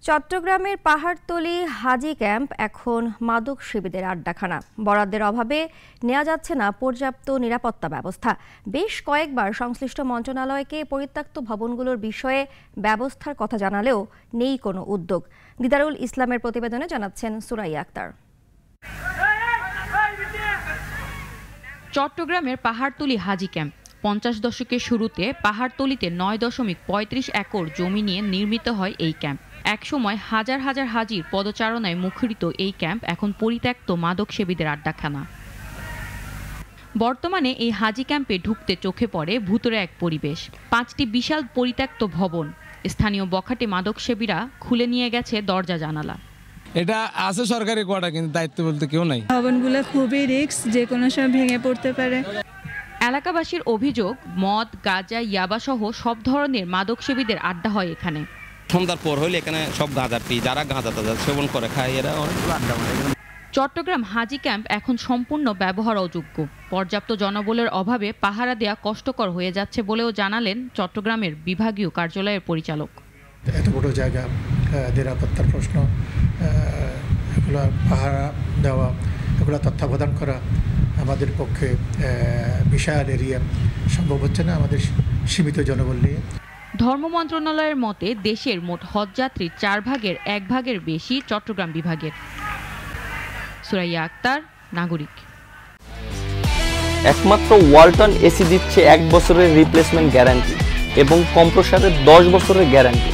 চট্টগ্রামের পাহাড়তলী হাজি ক্যাম্প এখন মাদক সেবীদের আড্ডাখানা। বরাদ্দের অভাবে নেওয়া যাচ্ছে না পর্যাপ্ত নিরাপত্তা ব্যবস্থা। বেশ কয়েকবার সংশ্লিষ্ট মন্ত্রণালয়কে পরিত্যক্ত ভবনগুলোর বিষয়ে ব্যবস্থার কথা জানালেও নেই কোনো উদ্যোগ। দিদারুল ইসলামের প্রতিবেদনে জানাচ্ছেন সুরাইয়া আক্তার। চট্টগ্রামের পাহাড়তলী হাজি ক্যাম্প 50 দশকের শুরুতে পাহাড়তলীতে 9.35 একর জমি নিয়ে নির্মিত হয় এই ক্যাম্প। একসময় হাজার হাজার হাজির পদচারণায় মুখরিত এই ক্যাম্প এখন পরিত্যক্ত মাদক সেবীদের আড্ডাখানা। বর্তমানে এই হাজি ক্যাম্পে ঢুকতে চোখে পড়ে ভুতুড়ে এক পরিবেশ। 5টি বিশাল পরিত্যক্ত ভবন, স্থানীয় বখাটে মাদক সেবীরা খুলে নিয়ে গেছে দরজা জানালা। এটা আছে সরকারি কোয়ার্টার, কিন্তু দায়িত্ব বলতে কেউ নাই। ভবনগুলো খুবই রিস্ক, যে কোনো সময় ভেঙে পড়তে পারে। এলাকাবাসীর অভিযোগ, মদ, গাঁজা, ইয়াবা সহ সব ধরনের মাদক সেবীদের আড্ডা হয় এখানে। সন্ধ্যার পর হইলে এখানে সব গাঁজার পি যারা গাঁজা সেবন করে খায় এরা আড্ডা মারে। চট্টগ্রাম হাজি ক্যাম্প এখন সম্পূর্ণ ব্যবহার অযোগ্য। পর্যাপ্ত জনবলের অভাবে পাহারা দেওয়া কষ্টকর হয়ে যাচ্ছে বলেও জানালেন চট্টগ্রামের বিভাগীয় কার্যালয়ের পরিচালক। এত বড় জায়গা, নিরাপত্তার প্রশ্ন, এগুলো পাহারা দেওয়া, এগুলো তত্ত্বাবধান করা আমাদের পক্ষে বিশাল এরিয়া সম্ভব হচ্ছে না আমাদের সীমিত জনবল নিয়ে। ধর্ম মন্ত্রণালয়ের মতে দেশের মোট হজযাত্রীর 4 ভাগের 1 ভাগের বেশি চট্টগ্রাম বিভাগের। সুরাইয়া আক্তার, নাগরিক। একমাত্র ওয়ালটন এসি দিচ্ছে 1 বছরের রিপ্লেসমেন্ট গ্যারান্টি এবং কম্প্রেসারের 10 বছরের গ্যারান্টি।